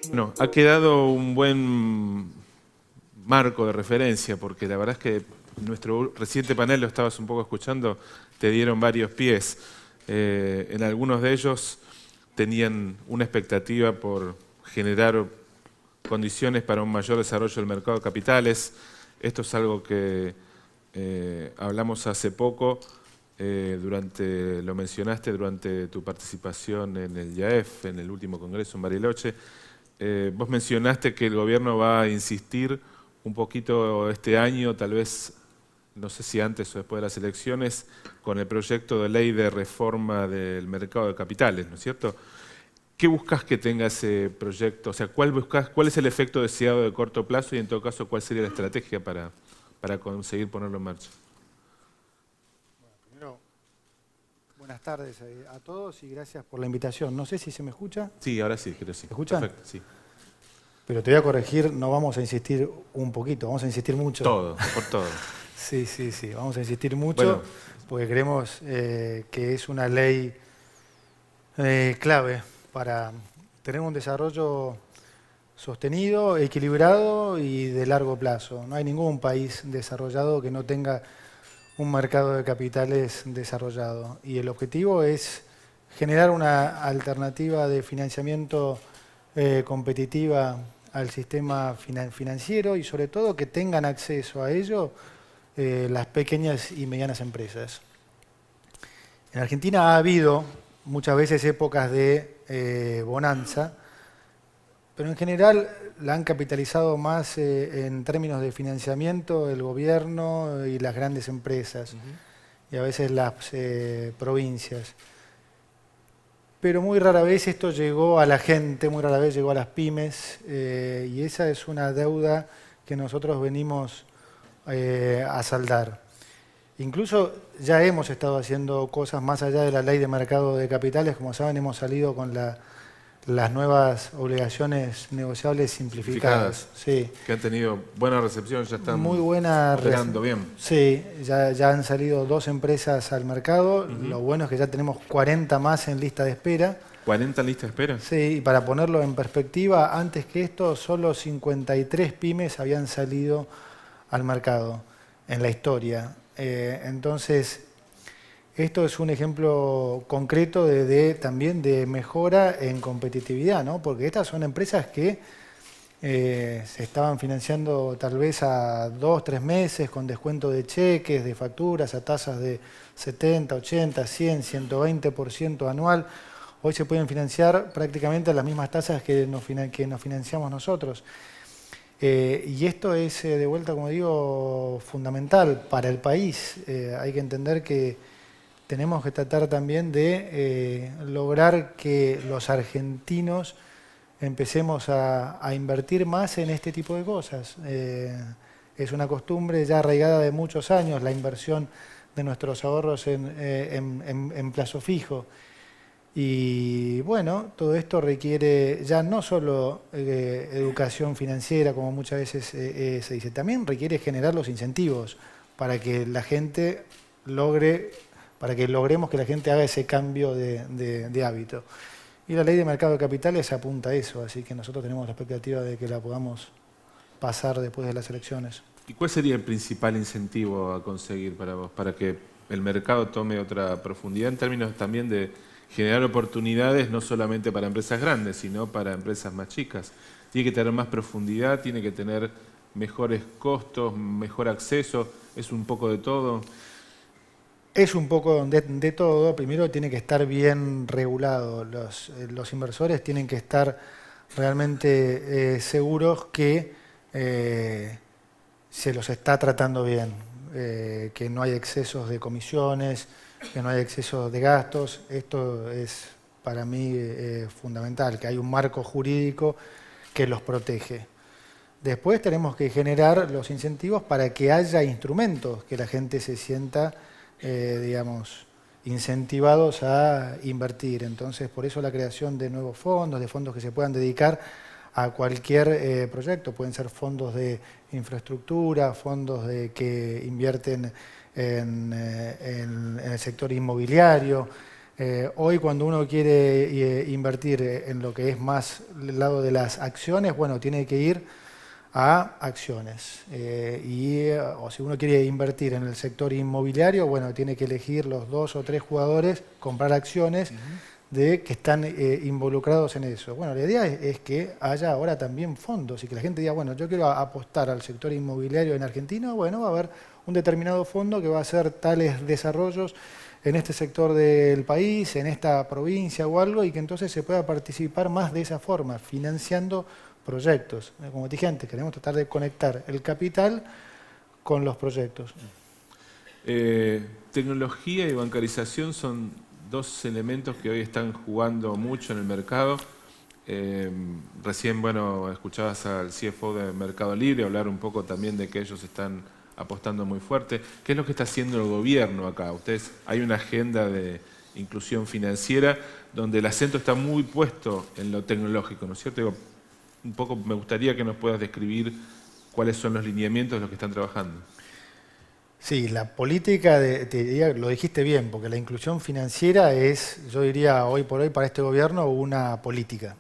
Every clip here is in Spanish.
Bueno, ha quedado un buen marco de referencia, porque la verdad es que nuestro reciente panel, lo estabas un poco escuchando, te dieron varios pies. En algunos de ellos tenían una expectativa por generar condiciones para un mayor desarrollo del mercado de capitales. Esto es algo que hablamos hace poco, lo mencionaste durante tu participación en el IAEF, en el último congreso en Bariloche. Vos mencionaste que el gobierno va a insistir un poquito este año, tal vez, no sé si antes o después de las elecciones, con el proyecto de ley de reforma del mercado de capitales, ¿no es cierto? ¿Qué buscas que tenga ese proyecto? O sea, ¿cuál es el efecto deseado de corto plazo y en todo caso, cuál sería la estrategia para conseguir ponerlo en marcha? Bueno, primero, buenas tardes a todos y gracias por la invitación. No sé si se me escucha. Sí, ahora sí, creo que sí. ¿Se escucha? Perfecto, sí. Pero te voy a corregir, no vamos a insistir un poquito, vamos a insistir mucho. Todo, por todo. Sí, vamos a insistir mucho, Bueno, porque creemos que es una ley clave para tener un desarrollo sostenido, equilibrado y de largo plazo. No hay ningún país desarrollado que no tenga un mercado de capitales desarrollado. Y el objetivo es generar una alternativa de financiamiento competitiva al sistema financiero y sobre todo que tengan acceso a ello las pequeñas y medianas empresas. En Argentina ha habido muchas veces épocas de bonanza, pero en general la han capitalizado más en términos de financiamiento el gobierno y las grandes empresas, y a veces las provincias. Pero muy rara vez esto llegó a la gente, muy rara vez llegó a las pymes, y esa es una deuda que nosotros venimos a saldar. Incluso ya hemos estado haciendo cosas más allá de la ley de mercado de capitales. Como saben, hemos salido con las nuevas obligaciones negociables simplificadas. Sí. Que han tenido buena recepción, ya están muy buena operando bien. Sí, ya han salido 2 empresas al mercado. Lo bueno es que ya tenemos 40 más en lista de espera. ¿40 en lista de espera? Sí, y para ponerlo en perspectiva, antes que esto, solo 53 pymes habían salido al mercado en la historia. Entonces, esto es un ejemplo concreto también de mejora en competitividad, ¿no? Porque estas son empresas que se estaban financiando tal vez a 2, 3 meses con descuento de cheques, de facturas, a tasas de 70, 80, 100, 120% anual. Hoy se pueden financiar prácticamente a las mismas tasas que nos financiamos nosotros. Y esto es, de vuelta, como digo, fundamental para el país. Hay que entender que tenemos que tratar también de lograr que los argentinos empecemos a invertir más en este tipo de cosas. Es una costumbre ya arraigada de muchos años, la inversión de nuestros ahorros en plazo fijo. Y bueno, todo esto requiere ya no solo educación financiera, como muchas veces se dice, también requiere generar los incentivos para que la gente logremos que la gente haga ese cambio de hábito. Y la ley de mercado de capitales apunta a eso, así que nosotros tenemos la expectativa de que la podamos pasar después de las elecciones. ¿Y cuál sería el principal incentivo a conseguir para vos, para que el mercado tome otra profundidad en términos también de generar oportunidades no solamente para empresas grandes, sino para empresas más chicas? Tiene que tener más profundidad, tiene que tener mejores costos, mejor acceso, es un poco de todo. Es un poco de todo. Primero tiene que estar bien regulado. Los inversores tienen que estar realmente seguros que se los está tratando bien, que no hay excesos de comisiones, que no hay excesos de gastos. Esto es para mí fundamental, que hay un marco jurídico que los protege. Después tenemos que generar los incentivos para que haya instrumentos, que la gente se sienta, digamos, incentivados a invertir. Entonces, por eso la creación de nuevos fondos, de fondos que se puedan dedicar a cualquier proyecto. Pueden ser fondos de infraestructura, fondos que invierten en el sector inmobiliario, Hoy cuando uno quiere invertir en lo que es más el lado de las acciones, bueno, tiene que ir a acciones. O si uno quiere invertir en el sector inmobiliario, bueno, tiene que elegir los 2 o 3 jugadores, comprar acciones de que están involucrados en eso. Bueno, la idea es que haya ahora también fondos y que la gente diga, bueno, yo quiero apostar al sector inmobiliario en Argentina, bueno, va a haber un determinado fondo que va a hacer tales desarrollos en este sector del país, en esta provincia o algo, y que entonces se pueda participar más de esa forma, financiando proyectos. Como te dije antes, queremos tratar de conectar el capital con los proyectos. Tecnología y bancarización son dos elementos que hoy están jugando mucho en el mercado. Recién, bueno, escuchabas al CFO de Mercado Libre hablar un poco también de que ellos están apostando muy fuerte. ¿Qué es lo que está haciendo el gobierno acá? Hay una agenda de inclusión financiera donde el acento está muy puesto en lo tecnológico, ¿no es cierto? Digo, un poco me gustaría que nos puedas describir cuáles son los lineamientos de los que están trabajando. Sí, la política, te diría, lo dijiste bien, porque la inclusión financiera es, yo diría hoy por hoy para este gobierno, una política.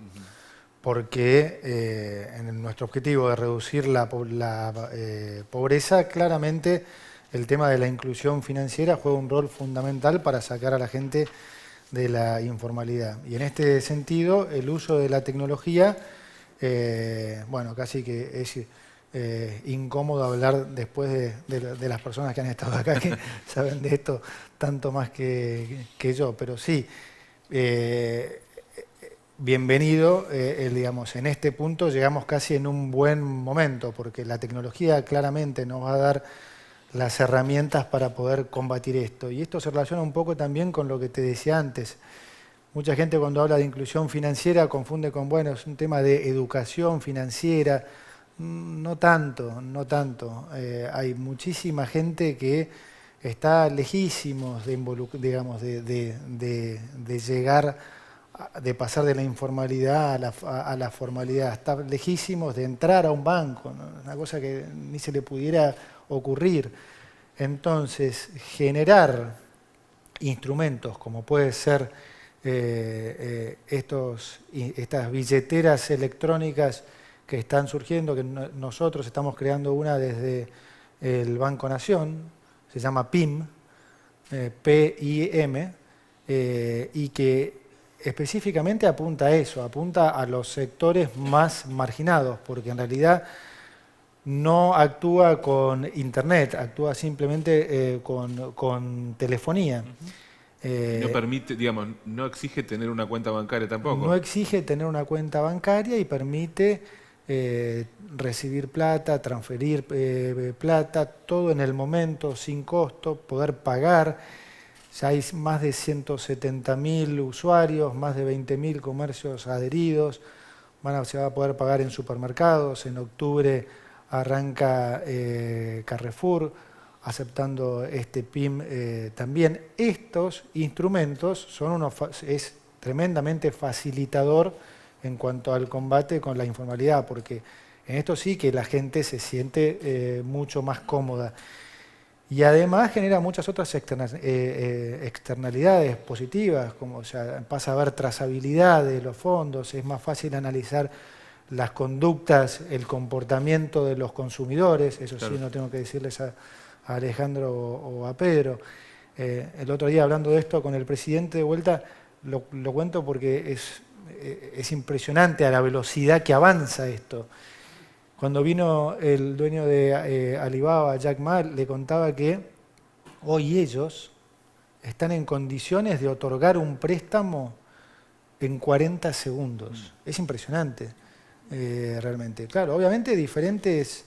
Porque en nuestro objetivo de reducir la pobreza, claramente el tema de la inclusión financiera juega un rol fundamental para sacar a la gente de la informalidad. Y en este sentido, el uso de la tecnología, bueno, casi que es incómodo hablar después de las personas que han estado acá, que saben de esto tanto más que yo, pero sí. Bienvenido, digamos, en este punto llegamos casi en un buen momento, porque la tecnología claramente nos va a dar las herramientas para poder combatir esto. Y esto se relaciona un poco también con lo que te decía antes. Mucha gente cuando habla de inclusión financiera confunde con, bueno, es un tema de educación financiera. No tanto, no tanto. Hay muchísima gente que está lejísimos de, digamos, de llegar, de pasar de la informalidad a la formalidad. Está lejísimos de entrar a un banco, ¿no? Una cosa que ni se le pudiera ocurrir. Entonces, generar instrumentos como puede ser estas billeteras electrónicas que están surgiendo, que nosotros estamos creando una desde el Banco Nación, se llama PIM, P-I-M, y que específicamente apunta a eso, apunta a los sectores más marginados, porque en realidad no actúa con Internet, actúa simplemente con telefonía. No permite, digamos, no exige tener una cuenta bancaria tampoco. No exige tener una cuenta bancaria y permite recibir plata, transferir plata, todo en el momento, sin costo, poder pagar. Ya hay más de 170.000 usuarios, más de 20.000 comercios adheridos. Se va a poder pagar en supermercados. En octubre arranca Carrefour aceptando este PIM también. Estos instrumentos es tremendamente facilitador en cuanto al combate con la informalidad, porque en esto sí que la gente se siente mucho más cómoda. Y además genera muchas otras externalidades positivas, como pasa a haber trazabilidad de los fondos, es más fácil analizar las conductas, el comportamiento de los consumidores, eso claro. Sí, no tengo que decirles a Alejandro o a Pedro. El otro día hablando de esto con el presidente de vuelta, lo cuento porque es impresionante a la velocidad que avanza esto. Cuando vino el dueño de Alibaba, Jack Ma, le contaba que hoy ellos están en condiciones de otorgar un préstamo en 40 segundos. Es impresionante, realmente. Claro, obviamente diferentes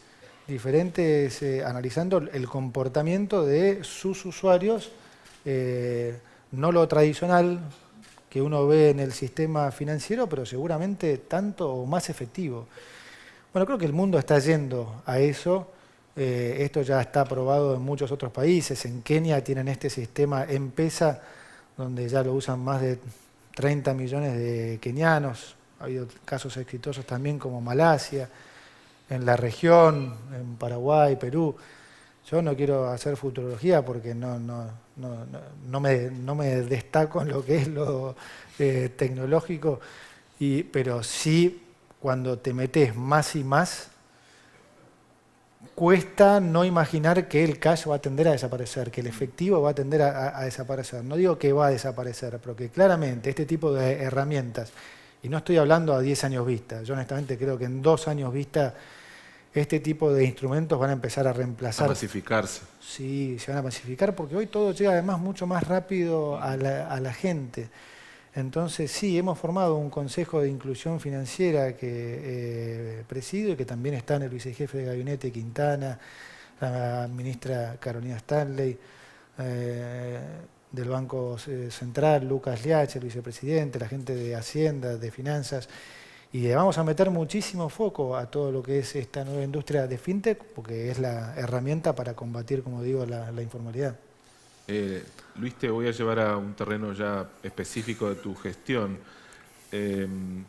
analizando el comportamiento de sus usuarios, no lo tradicional que uno ve en el sistema financiero, pero seguramente tanto o más efectivo. Bueno, creo que el mundo está yendo a eso. Esto ya está aprobado en muchos otros países. En Kenia tienen este sistema M-Pesa, donde ya lo usan más de 30 millones de kenianos. Ha habido casos exitosos también como Malasia, en la región, en Paraguay, Perú. Yo no quiero hacer futurología porque no me destaco en lo que es lo tecnológico, pero sí cuando te metes más y más, cuesta no imaginar que el cash va a tender a desaparecer, que el efectivo va a tender a desaparecer. No digo que va a desaparecer, pero que claramente este tipo de herramientas, y no estoy hablando a 10 años vista, yo honestamente creo que en 2 años vista este tipo de instrumentos van a empezar a reemplazar. A masificarse. Sí, se van a masificar porque hoy todo llega además mucho más rápido a la gente. Entonces sí, hemos formado un consejo de inclusión financiera que presido y que también está en el vicejefe de gabinete Quintana, la ministra Carolina Stanley, del Banco Central Lucas Liach, el vicepresidente, la gente de Hacienda, de Finanzas. Y le vamos a meter muchísimo foco a todo lo que es esta nueva industria de fintech, porque es la herramienta para combatir, como digo, la informalidad. Luis, te voy a llevar a un terreno ya específico de tu gestión. El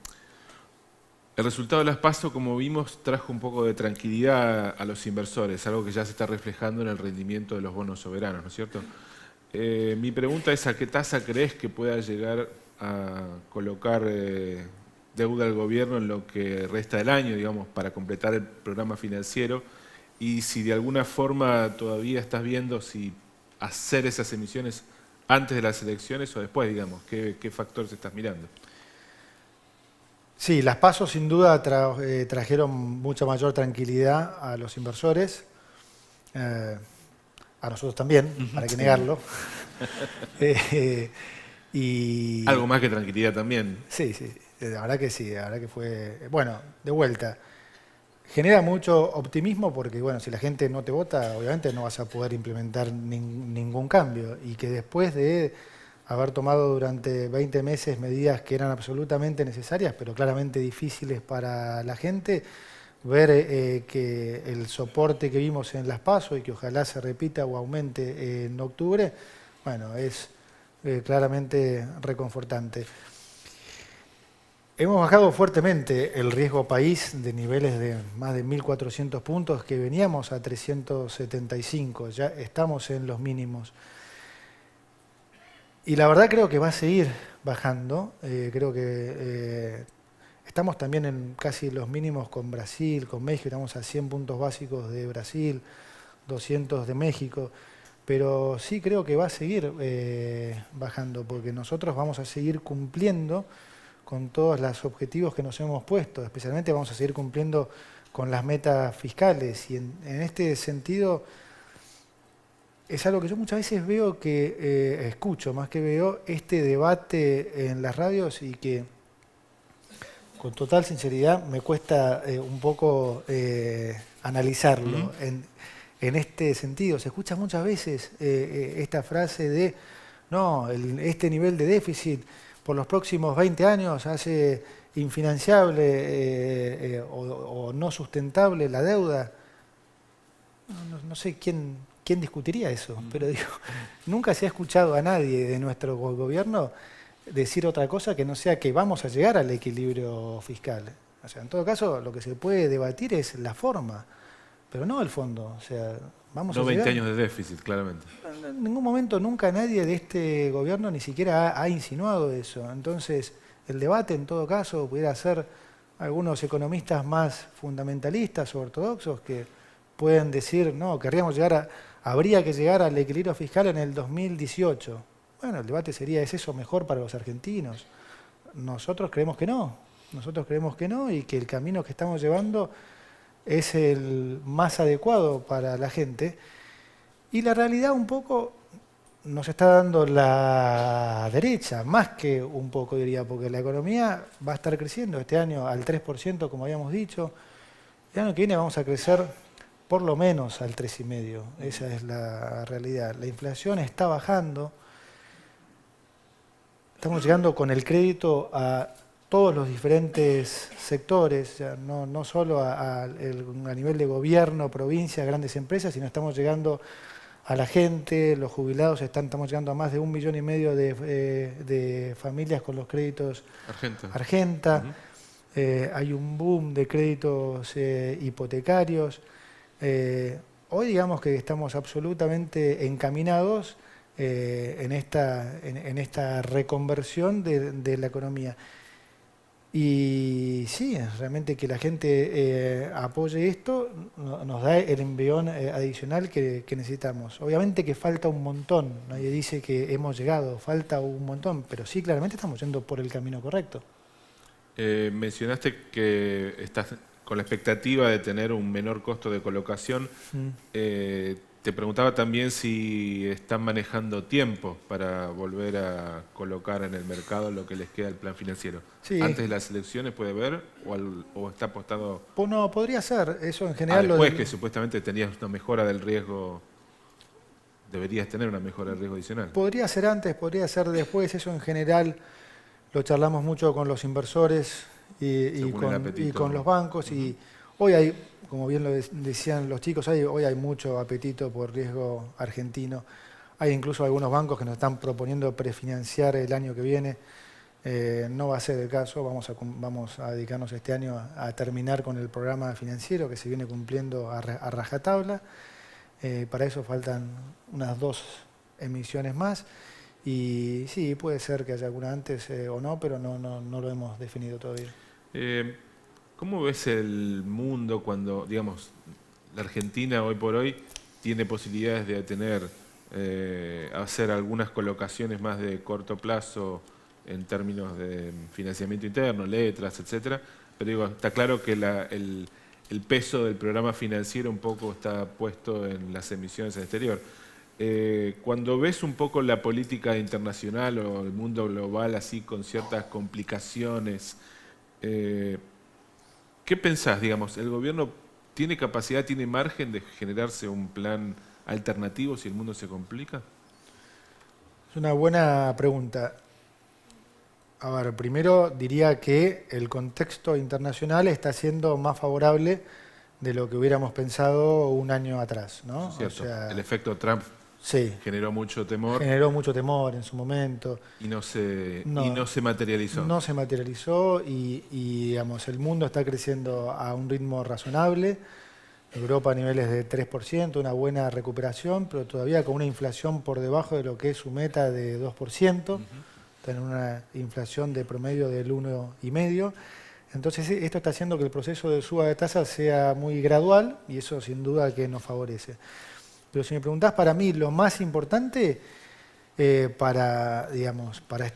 resultado de las PASO, como vimos, trajo un poco de tranquilidad a los inversores, algo que ya se está reflejando en el rendimiento de los bonos soberanos, ¿no es cierto? Mi pregunta es, ¿a qué tasa crees que pueda llegar a colocar deuda al gobierno en lo que resta del año, digamos, para completar el programa financiero? Y si de alguna forma todavía estás viendo si hacer esas emisiones antes de las elecciones o después, digamos, ¿qué factores estás mirando? Sí, las PASO sin duda trajeron mucha mayor tranquilidad a los inversores, a nosotros también, para que negarlo. Y algo más que tranquilidad también. sí, la verdad que sí, la verdad que fue, bueno, de vuelta. Genera mucho optimismo porque, bueno, si la gente no te vota, obviamente no vas a poder implementar ningún cambio. Y que después de haber tomado durante 20 meses medidas que eran absolutamente necesarias, pero claramente difíciles para la gente, ver que el soporte que vimos en las PASO y que ojalá se repita o aumente en octubre, bueno, es claramente reconfortante. Hemos bajado fuertemente el riesgo país de niveles de más de 1.400 puntos que veníamos a 375, ya estamos en los mínimos. Y la verdad creo que va a seguir bajando, creo que estamos también en casi los mínimos con Brasil, con México, estamos a 100 puntos básicos de Brasil, 200 de México, pero sí creo que va a seguir bajando porque nosotros vamos a seguir cumpliendo con todos los objetivos que nos hemos puesto, especialmente vamos a seguir cumpliendo con las metas fiscales y en este sentido es algo que yo muchas veces veo que escucho, más que veo este debate en las radios y que con total sinceridad me cuesta un poco analizarlo en este sentido. Se escucha muchas veces esta frase de no, este nivel de déficit por los próximos 20 años hace infinanciable o no sustentable la deuda. No sé quién discutiría eso, pero digo, nunca se ha escuchado a nadie de nuestro gobierno decir otra cosa que no sea que vamos a llegar al equilibrio fiscal. O sea, en todo caso, lo que se puede debatir es la forma, pero no el fondo. O sea, vamos no a 20 llegar. años de déficit, claramente. En ningún momento, nunca nadie de este gobierno ni siquiera ha insinuado eso. Entonces, el debate, en todo caso, pudiera ser algunos economistas más fundamentalistas o ortodoxos que pueden decir, no, habría que llegar al equilibrio fiscal en el 2018. Bueno, el debate sería, ¿es eso mejor para los argentinos? Nosotros creemos que no. Nosotros creemos que no y que el camino que estamos llevando es el más adecuado para la gente. Y la realidad un poco nos está dando la derecha, más que un poco diría, porque la economía va a estar creciendo este año al 3%, como habíamos dicho. El año que viene vamos a crecer por lo menos al 3,5%. Esa es la realidad. La inflación está bajando. Estamos llegando con el crédito a todos los diferentes sectores, ya no solo a nivel de gobierno, provincia, grandes empresas, sino estamos llegando a la gente, los jubilados, estamos llegando a más de 1,5 millones de familias con los créditos Argenta. Hay un boom de créditos hipotecarios. hoy digamos que estamos absolutamente encaminados en esta reconversión de la economía. Y sí, realmente que la gente apoye esto nos da el envión adicional que necesitamos. Obviamente que falta un montón, nadie dice que hemos llegado, falta un montón, pero sí, claramente estamos yendo por el camino correcto. Mencionaste que estás con la expectativa de tener un menor costo de colocación. Te preguntaba también si están manejando tiempo para volver a colocar en el mercado lo que les queda del plan financiero. Sí, ¿Antes de las elecciones puede ver o está apostado no, podría ser, eso en a general después que supuestamente tenías una mejora del riesgo, deberías tener una mejora del riesgo adicional? podría ser antes, podría ser después, eso en general lo charlamos mucho con los inversores Según el y apetito. con los bancos. Y hoy hay, como bien lo decían los chicos, hoy hay mucho apetito por riesgo argentino. Hay incluso algunos bancos que nos están proponiendo prefinanciar el año que viene. No va a ser el caso, vamos a dedicarnos este año a terminar con el programa financiero que se viene cumpliendo a rajatabla. Para eso faltan unas 2 emisiones más. Y sí, puede ser que haya alguna antes o no, pero no lo hemos definido todavía. ¿Cómo ves el mundo cuando, digamos, la Argentina hoy por hoy tiene posibilidades de hacer algunas colocaciones más de corto plazo en términos de financiamiento interno, letras, etcétera? Pero digo, está claro que el peso del programa financiero un poco está puesto en las emisiones al exterior. Cuando ves un poco la política internacional o el mundo global así con ciertas complicaciones, ¿qué pensás? Digamos, ¿el gobierno tiene capacidad, tiene margen de generarse un plan alternativo si el mundo se complica? Es una buena pregunta. A ver, primero diría que el contexto internacional está siendo más favorable de lo que hubiéramos pensado un año atrás, ¿no? Eso es cierto. O sea, El efecto Trump sí, generó mucho temor generó mucho temor en su momento. y no se No, materializó. no se materializó digamos, el mundo está creciendo a un ritmo razonable. Europa a niveles de 3%, una buena recuperación, pero todavía con una inflación por debajo de lo que es su meta de 2%. Está en una inflación de promedio del 1,5%. Entonces esto está haciendo que el proceso de suba de tasas sea muy gradual y eso sin duda que nos favorece. Pero si me preguntás, para mí lo más importante digamos, para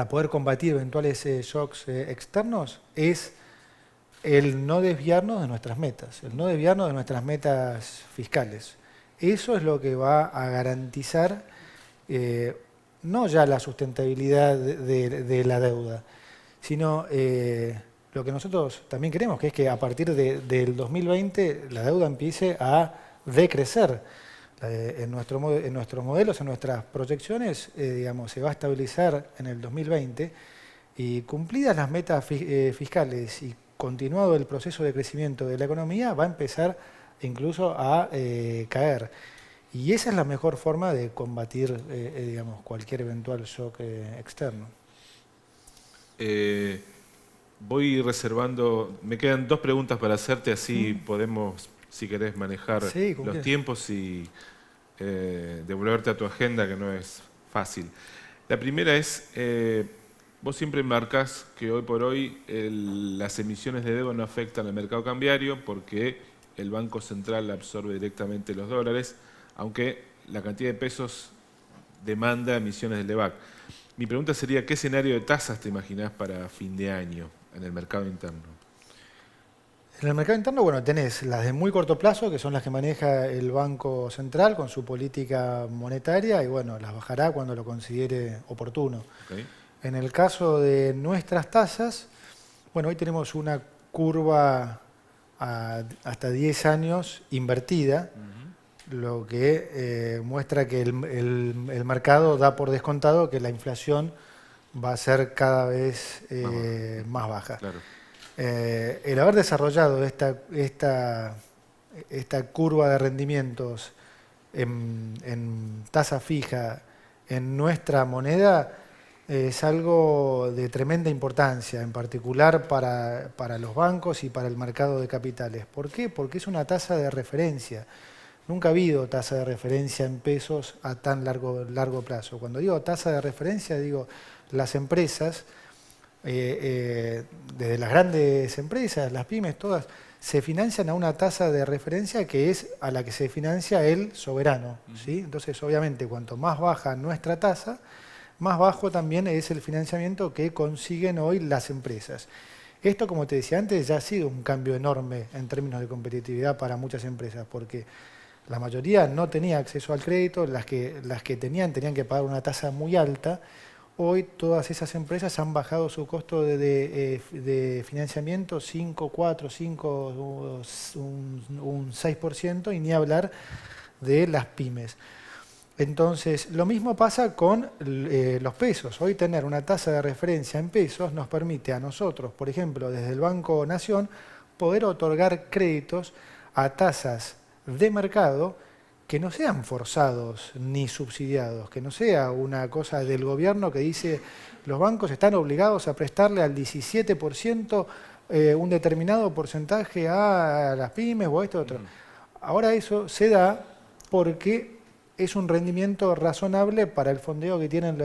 poder combatir eventuales shocks externos es el no desviarnos de nuestras metas, el no desviarnos de nuestras metas fiscales. Eso es lo que va a garantizar no ya la sustentabilidad de la deuda, sino lo que nosotros también queremos, que es que a partir del 2020 la deuda empiece a decrecer. En nuestros modelos, en nuestras proyecciones, digamos, se va a estabilizar en el 2020 y cumplidas las metas fiscales y continuado el proceso de crecimiento de la economía, va a empezar incluso a caer. Y esa es la mejor forma de combatir digamos, cualquier eventual shock externo. Voy reservando, me quedan 2 preguntas para hacerte, así podemos, si querés, manejar Sí, los tiempos y devolverte a tu agenda, que no es fácil. La primera es, vos siempre marcas que hoy por hoy las emisiones de deuda no afectan al mercado cambiario porque el Banco Central absorbe directamente los dólares, aunque la cantidad de pesos demanda emisiones del DEVAC. Mi pregunta sería, ¿qué escenario de tasas te imaginás para fin de año en el mercado interno? En el mercado interno, bueno, tenés las de muy corto plazo, que son las que maneja el Banco Central con su política monetaria, y bueno, las bajará cuando lo considere oportuno. ¿Okay? En el caso de nuestras tasas, bueno, hoy tenemos una curva hasta 10 años invertida, lo que muestra que el mercado da por descontado que la inflación va a ser cada vez más baja. Claro. El haber desarrollado esta curva de rendimientos en tasa fija en nuestra moneda es algo de tremenda importancia, en particular para los bancos y para el mercado de capitales. ¿Por qué? Porque es una tasa de referencia. Nunca ha habido tasa de referencia en pesos a tan largo plazo. Cuando digo tasa de referencia, digo las empresas, desde las grandes empresas, las pymes, todas, se financian a una tasa de referencia que es a la que se financia el soberano, ¿sí? Entonces, obviamente, cuanto más baja nuestra tasa, más bajo también es el financiamiento que consiguen hoy las empresas. Esto, como te decía antes, ya ha sido un cambio enorme en términos de competitividad para muchas empresas, porque la mayoría no tenía acceso al crédito, las que tenían que pagar una tasa muy alta. Hoy todas esas empresas han bajado su costo de financiamiento 5, 4, 5, un 6%, y ni hablar de las pymes. Entonces, lo mismo pasa con los pesos. Hoy tener una tasa de referencia en pesos nos permite a nosotros, por ejemplo, desde el Banco Nación, poder otorgar créditos a tasas de mercado que no sean forzados ni subsidiados, que no sea una cosa del gobierno que dice los bancos están obligados a prestarle al 17% un determinado porcentaje a las pymes o a esto otro. Ahora eso se da porque es un rendimiento razonable para el fondeo que tienen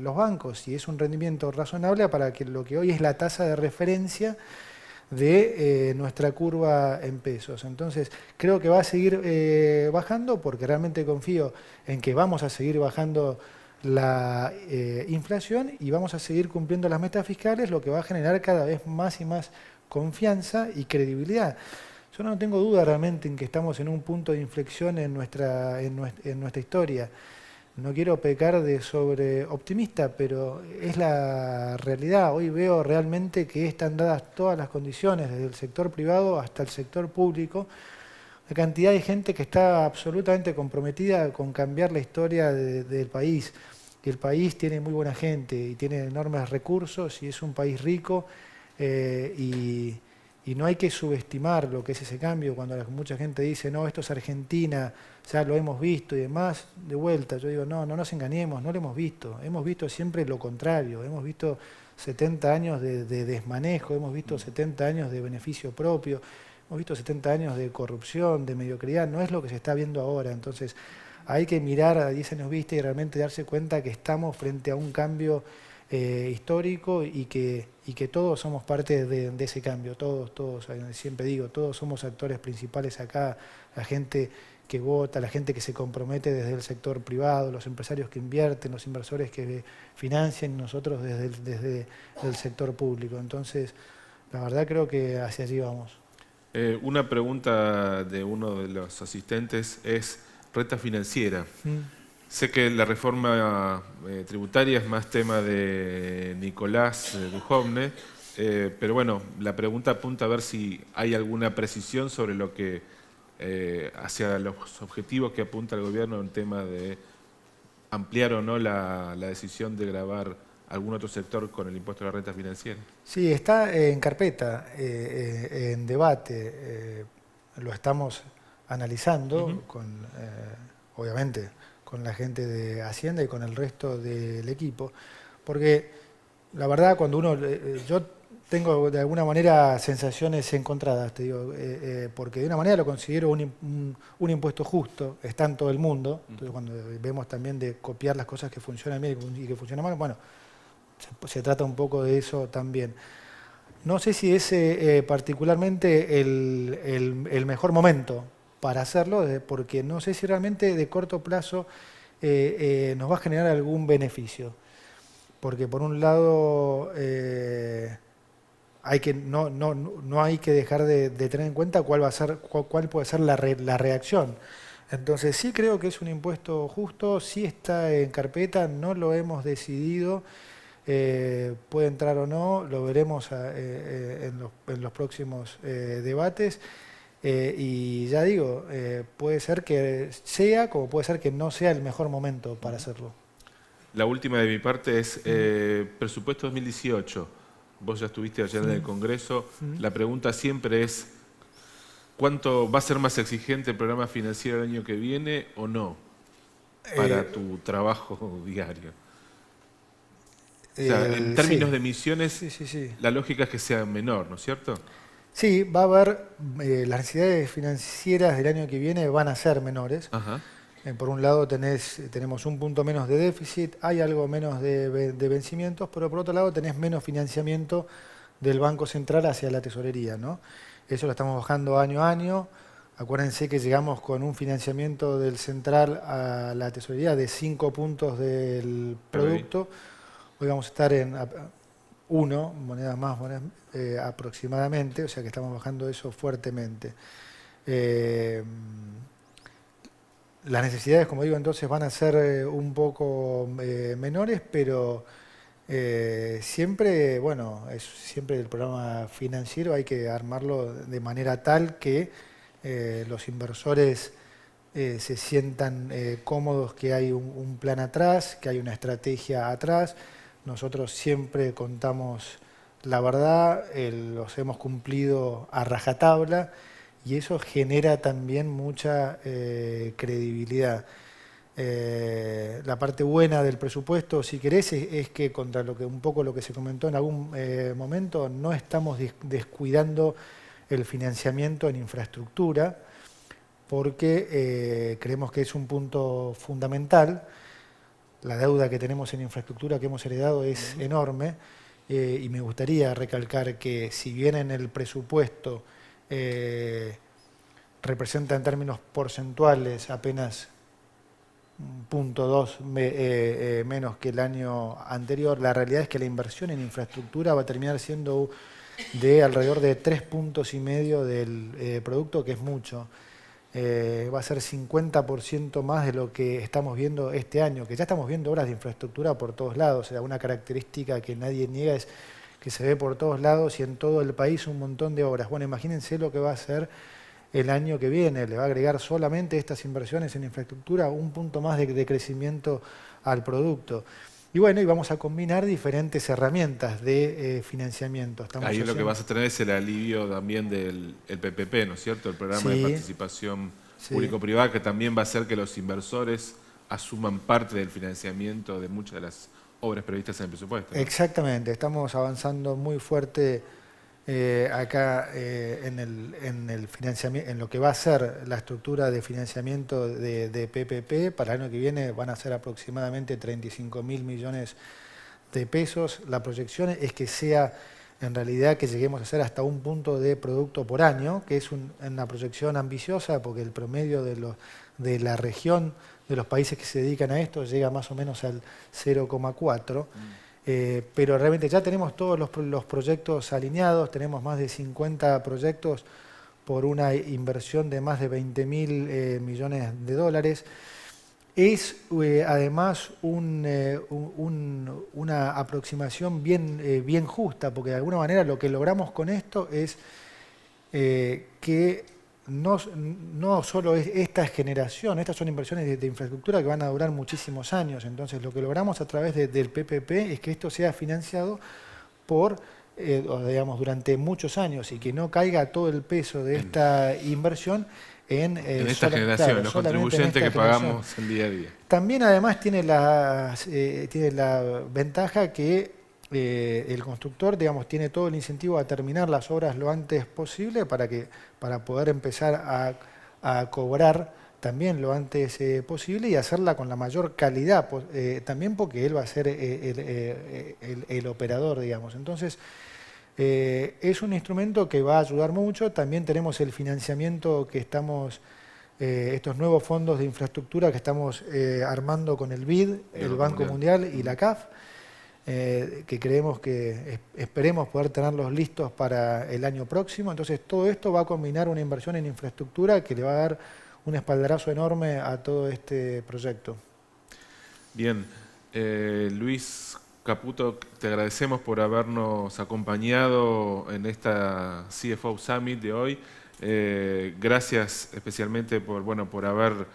los bancos, y es un rendimiento razonable para lo que hoy es la tasa de referencia de nuestra curva en pesos. Entonces, creo que va a seguir bajando, porque realmente confío en que vamos a seguir bajando la inflación y vamos a seguir cumpliendo las metas fiscales, lo que va a generar cada vez más y más confianza y credibilidad. Yo no tengo duda realmente en que estamos en un punto de inflexión en nuestra historia. No quiero pecar de sobre optimista, pero es la realidad. Hoy veo realmente que están dadas todas las condiciones, desde el sector privado hasta el sector público, la cantidad de gente que está absolutamente comprometida con cambiar la historia del país. Y el país tiene muy buena gente y tiene enormes recursos y es un país rico, y no hay que subestimar lo que es ese cambio. Cuando mucha gente dice, no, esto es Argentina, ya lo hemos visto y demás, de vuelta, yo digo, no nos engañemos, no lo hemos visto siempre lo contrario, hemos visto 70 años de desmanejo, hemos visto 70 años de beneficio propio, hemos visto 70 años de corrupción, de mediocridad, no es lo que se está viendo ahora. Entonces hay que mirar a 10 años vista y realmente darse cuenta que estamos frente a un cambio histórico y que todos somos parte de ese cambio, todos, siempre digo, todos somos actores principales acá, la gente que vota, la gente que se compromete desde el sector privado, los empresarios que invierten, los inversores que financian, y nosotros desde el sector público. Entonces, la verdad creo que hacia allí vamos. Una pregunta de uno de los asistentes es renta financiera. Sé que la reforma tributaria es más tema de Nicolás Dujovne, pero bueno, la pregunta apunta a ver si hay alguna precisión sobre lo que hacia los objetivos que apunta el gobierno en tema de ampliar o no la decisión de gravar algún otro sector con el impuesto a la renta financiera. Sí, está en carpeta, en debate. Lo estamos analizando obviamente, con la gente de Hacienda y con el resto del equipo, porque la verdad cuando yo tengo de alguna manera sensaciones encontradas, te digo, porque de una manera lo considero un impuesto justo, está en todo el mundo. Entonces cuando vemos también de copiar las cosas que funcionan bien y que funcionan mal, bueno, se trata un poco de eso también. No sé si es particularmente el mejor momento para hacerlo, porque no sé si realmente de corto plazo nos va a generar algún beneficio. Porque por un lado no hay que dejar de tener en cuenta cuál puede ser la reacción. Entonces sí creo que es un impuesto justo, sí está en carpeta, no lo hemos decidido. Puede entrar o no, lo veremos en los próximos debates. Y ya digo, puede ser que sea, como puede ser que no sea el mejor momento para hacerlo. La última de mi parte es presupuesto 2018. Vos ya estuviste ayer en el Congreso. La pregunta siempre es, ¿cuánto va a ser más exigente el programa financiero el año que viene o no para tu trabajo diario? O sea, en términos Sí, de emisiones, sí, sí, sí. la lógica es que sea menor, ¿no es cierto? Sí, va a haber, las necesidades financieras del año que viene van a ser menores. Ajá, Por un lado tenemos un punto menos de déficit, hay algo menos de vencimientos, pero por otro lado tenés menos financiamiento del Banco Central hacia la tesorería, ¿no? Eso lo estamos bajando año a año. Acuérdense que llegamos con un financiamiento del central a la tesorería de 5 puntos del PBI. producto. Hoy vamos a estar en 1, monedas más, monedas aproximadamente, o sea que estamos bajando eso fuertemente. Eh, las necesidades, como digo, entonces van a ser un poco menores, pero siempre, bueno, es siempre el programa financiero hay que armarlo de manera tal que los inversores se sientan cómodos, que hay un plan atrás, que hay una estrategia atrás. Nosotros siempre contamos la verdad, los hemos cumplido a rajatabla y eso genera también mucha credibilidad. La parte buena del presupuesto, si querés, es que contra lo que un poco lo que se comentó en algún momento, no estamos descuidando el financiamiento en infraestructura, porque creemos que es un punto fundamental. La deuda que tenemos en infraestructura que hemos heredado es enorme, y me gustaría recalcar que si bien en el presupuesto eh, representa en términos porcentuales apenas 0,2 menos que el año anterior, la realidad es que la inversión en infraestructura va a terminar siendo de alrededor de 3,5 puntos del producto, que es mucho. Va a ser 50% más de lo que estamos viendo este año, que ya estamos viendo obras de infraestructura por todos lados. O sea, una característica que nadie niega es que se ve por todos lados y en todo el país un montón de obras. Bueno, imagínense lo que va a hacer el año que viene. Le va a agregar solamente estas inversiones en infraestructura un punto más de crecimiento al producto. Y bueno, y vamos a combinar diferentes herramientas de financiamiento. Ahí lo que vas a tener es el alivio también del el PPP, ¿no es cierto? El programa de Sí, participación sí. público-privada, que también va a hacer que los inversores asuman parte del financiamiento de muchas de las obras previstas en el presupuesto, ¿no? Exactamente, estamos avanzando muy fuerte acá en el financiamiento, en lo que va a ser la estructura de financiamiento de PPP. Para el año que viene van a ser aproximadamente 35.000 millones de pesos. La proyección es que sea en realidad que lleguemos a ser hasta un punto de producto por año, que es una proyección ambiciosa porque el promedio de la región de los países que se dedican a esto llega más o menos al 0,4. Pero realmente ya tenemos todos los proyectos alineados, tenemos más de 50 proyectos por una inversión de más de 20.000 millones de dólares. Es además una aproximación bien justa, porque de alguna manera lo que logramos con esto es que no solo es esta generación, estas son inversiones de infraestructura que van a durar muchísimos años. Entonces, lo que logramos a través del PPP es que esto sea financiado por, digamos, durante muchos años y que no caiga todo el peso de esta inversión en esta generación, claro, los solamente en contribuyentes esta que generación. pagamos el día a día. También además tiene la ventaja que el constructor, digamos, tiene todo el incentivo a terminar las obras lo antes posible para poder empezar a cobrar también lo antes posible y hacerla con la mayor calidad, también porque él va a ser el operador, digamos. Entonces, es un instrumento que va a ayudar mucho. También tenemos el financiamiento que estamos, estos nuevos fondos de infraestructura que estamos armando con el BID, el Banco Mundial y la CAF, que creemos que esperemos poder tenerlos listos para el año próximo. Entonces, todo esto va a combinar una inversión en infraestructura que le va a dar un espaldarazo enorme a todo este proyecto. Bien, Luis Caputo, te agradecemos por habernos acompañado en esta CFO Summit de hoy. Gracias especialmente por haber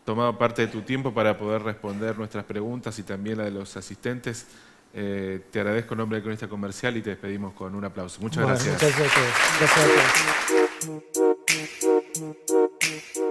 tomado parte de tu tiempo para poder responder nuestras preguntas y también la de los asistentes. Te agradezco en nombre del Cronista Comercial y te despedimos con un aplauso. Muchas Bueno, gracias. muchas gracias a todos. Gracias a todos.